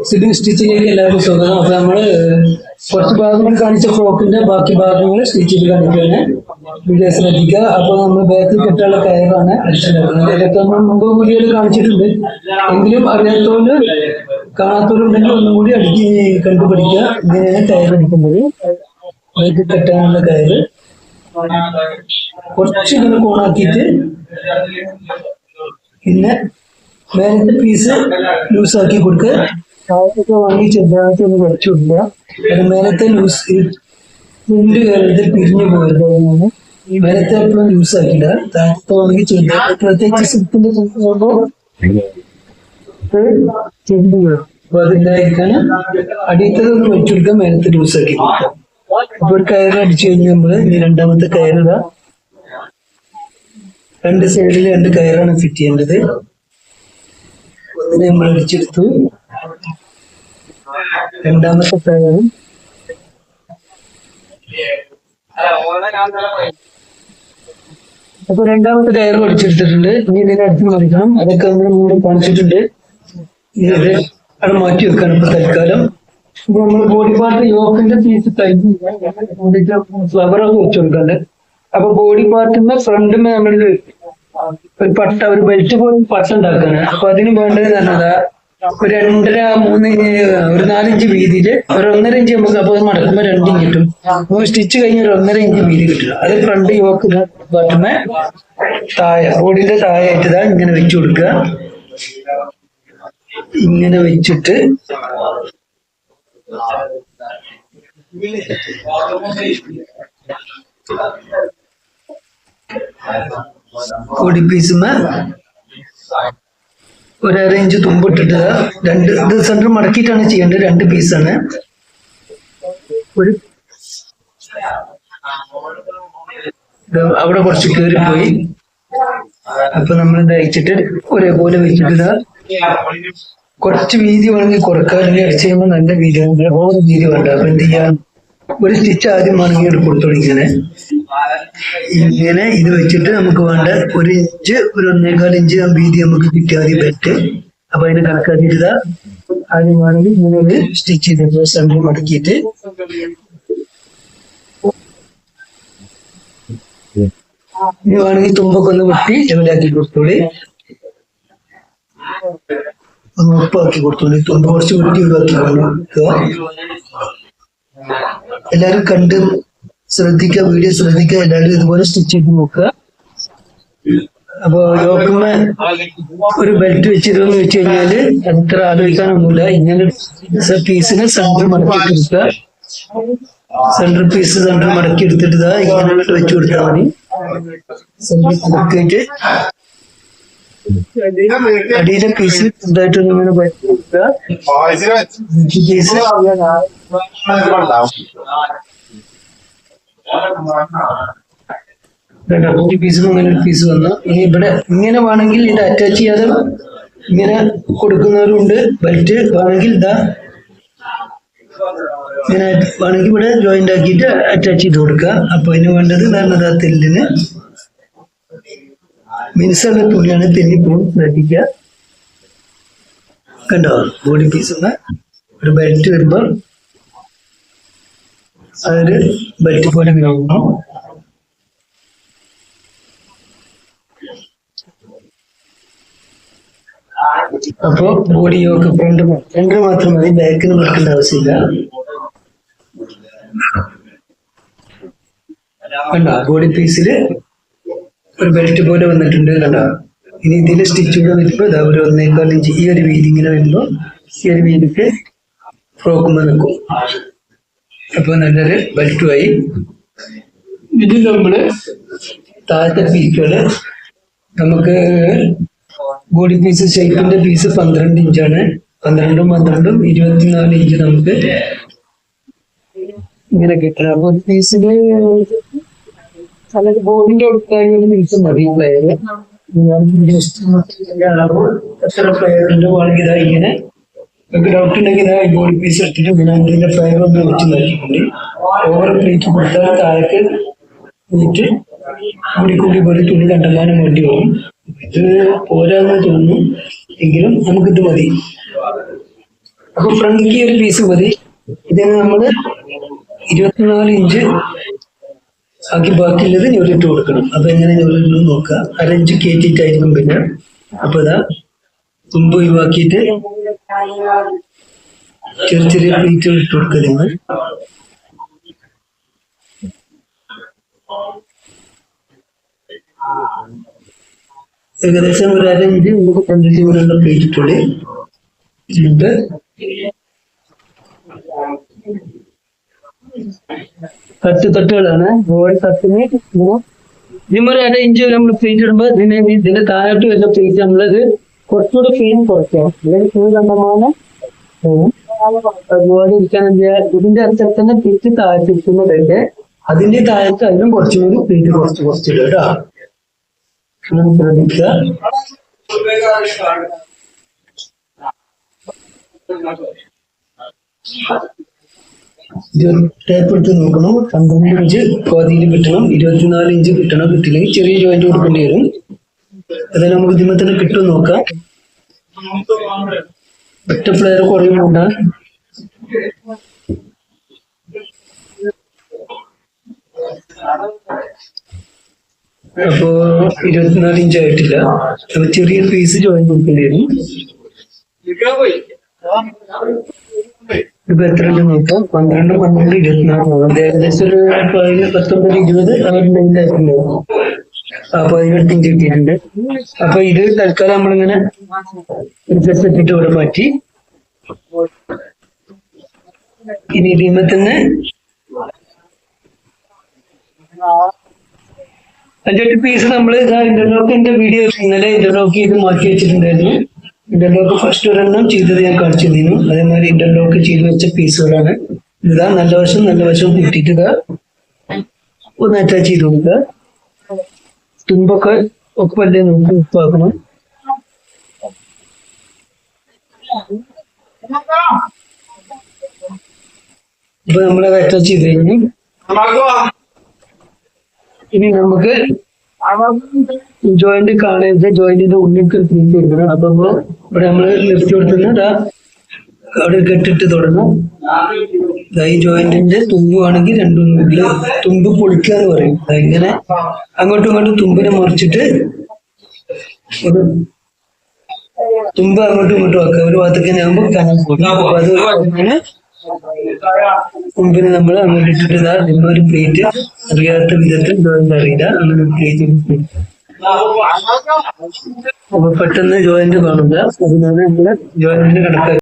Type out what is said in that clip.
സിഡിങ് സ്റ്റിച്ചിലേക്ക് എല്ലാവർക്കും സ്വാഗതം. അപ്പൊ നമ്മള് കുറച്ച് ഭാഗങ്ങൾ കാണിച്ച ഫ്രോക്കിന്റെ ബാക്കി ഭാഗങ്ങൾ സ്റ്റിച്ച് ചെയ്ത് കാണിക്കുകയാണ്. വീഡിയോ ശ്രദ്ധിക്കുക. അപ്പൊ നമ്മൾ ബാക്കിൽ കെട്ടാനുള്ള കയറാണ് അടിച്ചിട്ടുണ്ടാക്കുന്നത്. ഇതൊക്കെ നമ്മൾ മുമ്പ് വീഡിയോയിൽ കാണിച്ചിട്ടുണ്ട്. എങ്കിലും അറിയാത്തവര് കാണാത്തവരുണ്ടെങ്കിൽ ഒന്നും കൂടി കണ്ടുപിടിക്കുക. ഇങ്ങനെയാണ് കയർ അടിക്കുന്നത്. ബാക്കിൽ കെട്ടാനുള്ള കയറ് കുറച്ച് ഇങ്ങനെ കോണാക്കിയിട്ട് പിന്നെ മേലത്തെ പീസ് ലൂസാക്കി കൊടുക്കുക. താഴത്തൊക്കെ വാങ്ങി ചെറുതായിട്ട് ഒന്ന് കുറച്ച് കൊടുക്കുക. അത് മേലത്തെ ലൂസ് രണ്ട് കാലത്തിൽ പിരിഞ്ഞു പോയത് മേലത്തെ എപ്പോഴും ലൂസാക്കില്ല. താഴത്തെ വാങ്ങി ചെറുതായിട്ട് പ്രത്യേകിച്ച് സിപ്പിന്റെ ചെമ്പ് അപ്പൊ അതില്ലായിരിക്കാൻ അടിയത്തതൊന്ന് വെച്ചു കൊടുക്കുക. മേലത്തെ ലൂസാക്കി കൊടുക്കുക. അപ്പൊ ഒരു കയറ് അടിച്ചു കഴിഞ്ഞ് നമ്മള് ഇനി രണ്ടാമത്തെ കയറിട. രണ്ട് സൈഡിൽ രണ്ട് കയറാണ് ഫിറ്റ് ചെയ്യേണ്ടത്. ഒന്നിനെ നമ്മൾ അടിച്ചെടുത്തു. രണ്ടാമത്തെ കയറും അപ്പൊ രണ്ടാമത്തെ കയറും അടിച്ചെടുത്തിട്ടുണ്ട്. ഇനി ഇതിനെ അടിച്ചു മറിക്കണം. അതൊക്കെ നമ്മൾ മൂടി കാണിച്ചിട്ടുണ്ട്. ഇത് അവിടെ മാറ്റി വെക്കാണ് ഇപ്പൊ തൽക്കാലം. ഇപ്പൊ നമ്മൾ ബോഡി പാർട്ട് യോക്കിന്റെ പീസ് കഴിഞ്ഞ് ഫ്ലവറൊക്കെ വെച്ചു കൊടുക്കണ്ട്. അപ്പൊ ബോഡി പാർട്ടിന്റെ ഫ്രണ്ടിന് നമ്മൾ ഒരു പട്ട, ഒരു ബെൽറ്റ് പോലെ പട്ട ഉണ്ടാക്കാണ്. അപ്പൊ അതിന് വേണ്ടത് പറഞ്ഞതാ ഒരു 2.5-3 ഒരു 4 ഇഞ്ച് വീതിയില് ഒരു 1.5 ഇഞ്ച് നമുക്ക് അപ്പൊ മടക്കുമ്പോ 2 ഇഞ്ച് കിട്ടും. അപ്പൊ സ്റ്റിച്ച് കഴിഞ്ഞ് ഒരു 1.5 ഇഞ്ച് വീതി കിട്ടും. അത് ഫ്രണ്ട് യോക്ക് പാർട്ടിന് താഴെ ബോഡിന്റെ താഴെയായിട്ട് ഇങ്ങനെ വെച്ചു കൊടുക്കുക. ഇങ്ങനെ വെച്ചിട്ട് ബോഡി പീസുമേ ഒരു 1/2 ഇഞ്ച് തുമ്പിട്ടിട്ട് രണ്ട് ഇത് സെന്റർ മടക്കിയിട്ടാണ് ചെയ്യേണ്ടത്. 2 പീസാണ്. ഒരു അവിടെ കുറച്ച് കയറിപ്പോയി. അപ്പൊ നമ്മൾ ഇത് അയച്ചിട്ട് ഒരേപോലെ വെച്ചിട്ട് കുറച്ച് വീതി വേണമെങ്കിൽ കുറക്കാൻ, അല്ലെങ്കിൽ അടിച്ചു കഴിയുമ്പോൾ നല്ല വീതി ഓവർ വീതി വേണ്ട. അപ്പൊ എന്ത് ചെയ്യാം, ഒരു സ്റ്റിച്ച് ആദ്യം വേണമെങ്കിൽ കൊടുത്തോളൂ. ഇങ്ങനെ ഇത് വെച്ചിട്ട് നമുക്ക് വേണ്ട 1 ഇഞ്ച് ഒരു 1.25 ഇഞ്ച് വീതി നമുക്ക് കിട്ടിയാൽ മതി ബെൽറ്റ്. അപ്പൊ അതിന് കണക്കാക്കിയിട്ട് ആദ്യം വേണമെങ്കിൽ ഇങ്ങനെ ഒരു സ്റ്റിച്ച് ചെയ്തിട്ട് സെന്റർ മടക്കിയിട്ട് ഇനി വേണമെങ്കിൽ തുമ്പൊക്കെ ഒന്ന് വെട്ടി ലെവലാക്കി കൊടുത്തോളി. ഒന്ന് ഉപ്പാക്കി കൊടുത്തോളി. തുമ്പ് കുറച്ച് വെട്ടി ഒഴിവാക്കി കൊടുക്കുക. എല്ലാരും കണ്ട് ശ്രദ്ധിക്കുക, വീഡിയോ ശ്രദ്ധിക്കുക. എല്ലാവരും ഇതുപോലെ സ്റ്റിച്ച് ചെയ്ത് നോക്കുക. അപ്പൊ യോക്കുമ്മ ഒരു ബെൽറ്റ് വെച്ചിരുന്ന് വെച്ച് കഴിഞ്ഞാല് അത്ര ആലോചിക്കാനൊന്നുമില്ല. ഇങ്ങനെ പീസിനെ സെന്റർ മടക്കി കൊടുക്കുക. സെന്റർ പീസ് സെന്റർ മടക്കി എടുത്തിട്ട് ഇങ്ങനെ വെച്ച് കൊടുത്താൽ മതി. സെന്റർ മടക്കിയിട്ട് അടിയിലെ പീസ് ഇതായിട്ടൊന്നും ഇങ്ങനെ പറ്റി കൊടുക്കുക. പീസ് ഒരു പീസ് ഇങ്ങനെ ഒരു പീസ് വന്നു. ഇനി ഇവിടെ ഇങ്ങനെ വേണമെങ്കിൽ ഇത് അറ്റാച്ച് ചെയ്യാതെ ഇങ്ങനെ കൊടുക്കുന്നവരുണ്ട്. ബെൽറ്റ് വേണമെങ്കിൽ ഇങ്ങനെ വേണമെങ്കിൽ ഇവിടെ ജോയിന്റ് ആക്കിയിട്ട് അറ്റാച്ച് ചെയ്ത് കൊടുക്കുക. അപ്പൊ അതിന് വേണ്ടത് നല്ലതാ തെല്ലിന് മിനുസുള്ള തുണിയാണ്. തെല്ലിപ്പോഴും ശ്രദ്ധിക്കുക. കണ്ടോ, ബോഡി പീസ് ഒരു ബെൽറ്റ് വരുമ്പോൾ അതൊരു ബെൽറ്റ് പോലെ നോക്കണം. അപ്പോ ബോഡി യോക്ക് ഫ്രണ്ട് മാത്രം മതി, ബാക്കിന് കൊടുക്കേണ്ട ആവശ്യമില്ല. കണ്ടോ, ബോഡി പീസില് ഒരു ബെൽറ്റ് പോലെ വന്നിട്ടുണ്ട്. കണ്ടോ, ഇനി ഇതില് സ്റ്റിച്ച് കൂടെ വരുമ്പോ ഒരു 1.25 ഇഞ്ച് ഈ ഒരു വീതി ഇങ്ങനെ വരുമ്പോ ഈ ഒരു വീതിക്ക് ഫ്രോക്കുമ്പോ നിൽക്കും. അപ്പൊ നല്ലൊരു ബെൽറ്റുമായി. ഇതിൽ നമ്മള് താഴത്തെ പീസുകള് നമുക്ക് ബോഡി പീസ് ഷേപ്പിന്റെ പീസ് 12 ഇഞ്ചാണ്. 12 24 ഇഞ്ച് നമുക്ക് ഇങ്ങനെ കിട്ടണം. അപ്പൊ ഒരു പീസിന് ബോഡിന്റെ കൊടുക്കാൻ പീസ് മതി. പ്ലെയർ എത്ര പ്ലെയറിന്റെ വേണമെങ്കിൽ ഇങ്ങനെ നിങ്ങൾക്ക് ഡൗട്ട് ഉണ്ടെങ്കിൽ ബോഡി പീസ് എടുത്തിട്ട് പിന്നെ അതിന്റെ ഫ്ലയർ ഒന്ന് വെച്ച് നോക്കിക്കൊണ്ട് ഓവർ പ്ലേറ്റ് കൊടുത്താൽ താഴേക്ക് പ്ലേറ്റ് കൂടി പോലെ തുണി കണ്ടമാനം വേണ്ടി വരും. ഇത് പോരാന്ന് തോന്നുന്നു, എങ്കിലും നമുക്കിത് മതി. അപ്പൊ ഫ്രണ്ടിലേക്ക് ഒരു പീസ് മതി. ഇതിന് നമ്മള് 24 ഇഞ്ച് ആക്കി ബാക്കിയുള്ളത് ഞൊറിട്ട് കൊടുക്കണം. അപ്പൊ എങ്ങനെ ഞൊറിട്ട് നോക്കുക. 1/2 ഇഞ്ച് കയറ്റിയിട്ടായിരിക്കും പിന്നെ. അപ്പൊ ഇതാ തുമ്പ് ഒഴിവാക്കിയിട്ട് ചെറിയ ചെറിയ പ്ലേറ്റുകൾ ഇട്ട് കൊടുക്കുക നിങ്ങൾ. ഏകദേശം ഒരു 1/2 ഇഞ്ച് നമുക്ക് കണ്ടിട്ട് പ്ലേറ്റ് ഇട്ടോളി. എന്നിട്ട് തട്ടുകളാണ്. ഓരോ തട്ടിന് ഇതിമൊരു 1/2 ഇഞ്ച് നമ്മൾ പ്ലേറ്റ് ഇടുമ്പോൾ ഇതിന്റെ താഴോട്ട് വരുന്ന പ്ലേറ്റ് നമ്മളത് കുറച്ചുകൂടെ ഫീൽ കുറയ്ക്കാം. അല്ലെങ്കിൽ ഫീൽ കണ്ടമാനം അതുപോലെ ഇരിക്കാൻ ഇതിന്റെ അടുത്ത് തന്നെ പ്ലേറ്റ് താഴ്ത്തിരിക്കുന്നതൊക്കെ അതിന്റെ താഴത്ത് അതിനും കുറച്ചും കൂടി പ്ലേറ്റ് കുറച്ചിടുക കേട്ടോ. ശ്രദ്ധിക്കുക. ടേപ്പ് എടുത്ത് നോക്കണം. 12 ഇഞ്ച് പകുതിയിൽ കിട്ടണം, 24 ഇഞ്ച് കിട്ടണം. കിട്ടില്ലെങ്കിൽ ചെറിയ ജോയിന്റ് കൊടുക്കേണ്ടി വരും. അത് നമുക്ക് ഇതിമ തന്നെ കിട്ടും നോക്കാം. ഒറ്റ പ്ലെയർ കുറയുന്നുണ്ട്. അപ്പോ 24 ഇഞ്ച് ആയിട്ടില്ല. അപ്പൊ ചെറിയ പീസ് ജോയിന്റ് കൊടുക്കേണ്ടി വരും. ഇപ്പൊ എത്ര നോക്കാം. 12, 12, 24. ഏകദേശം ഒരു 19, 20 അവരുടെ ആയിട്ടുണ്ടാവും. അപ്പൊ 18 ഇഞ്ച് കിട്ടിയിട്ടുണ്ട്. അപ്പൊ ഇത് തൽക്കാലം നമ്മളിങ്ങനെ ഇട്ടിട്ട് ഇവിടെ മാറ്റി. ഇനി ഇതിമ തന്നെ 5-8 പീസ് നമ്മൾ ഇന്റർലോക്കിന്റെ വീഡിയോ ഇന്നലെ ഇന്റർലോക്ക് ചെയ്ത് മാറ്റി വെച്ചിട്ടുണ്ടായിരുന്നു. ഇന്റർലോക്ക് ഫസ്റ്റ് ഒരെണ്ണം ചെയ്തത് ഞാൻ കാണിച്ചു തന്നിരുന്നു. അതേമാതിരി ഇന്റർലോക്ക് ചെയ്ത് വെച്ച പീസുകളാണ്. ഇതാ നല്ല വശം കൂട്ടിയിട്ട് ഒന്ന് അറ്റാച്ച് ചെയ്ത് കൊടുക്കുക. തുമ്പൊക്കെ ഒപ്പല്ലേ നമുക്ക് ഉപ്പാക്കണം. അപ്പൊ നമ്മളത് അറ്റാച്ച് ചെയ്ത് കഴിഞ്ഞു. ഇനി നമുക്ക് ജോയിന്റ് കാണരുത്. ജോയിന്റിന്റെ ഉള്ളിൽ ക്ലീൻ ചെയ്യണം. അപ്പൊ ഇവിടെ നമ്മള് ലിഫ്റ്റ് കൊടുത്തുന്നത് അവിടെ കെട്ടിട്ട് തുടങ്ങും. ഈ ജോയിന്റിന്റെ തുമ്പുവാണെങ്കിൽ രണ്ടും ഉള്ളിൽ തുമ്പ് പൊളിക്കുക എന്ന് പറയും. ഇങ്ങനെ അങ്ങോട്ടും ഇങ്ങോട്ടും തുമ്പിനെ മുറിച്ചിട്ട് ഒരു തുമ്പ് അങ്ങോട്ടും ഇങ്ങോട്ടും ആക്കുക. ഒരു ഭാഗത്തേക്ക് തന്നെ ആകുമ്പോൾ കാണാൻ പോകും. അപ്പൊ അത് തുമ്പിന് നമ്മൾ അങ്ങോട്ട് ഇട്ടിട്ട് ഒരു പ്ലേറ്റ് അറിയാത്ത വിധത്തിൽ ജോയിന്റ് അറിയില്ല. അങ്ങനെ പ്ലേറ്റ് അപ്പൊ പെട്ടെന്ന് ജോയിന്റ് കാണില്ല. അതിനാണ് നമ്മള് ജോയിന്റിന് കണക്കാക്കി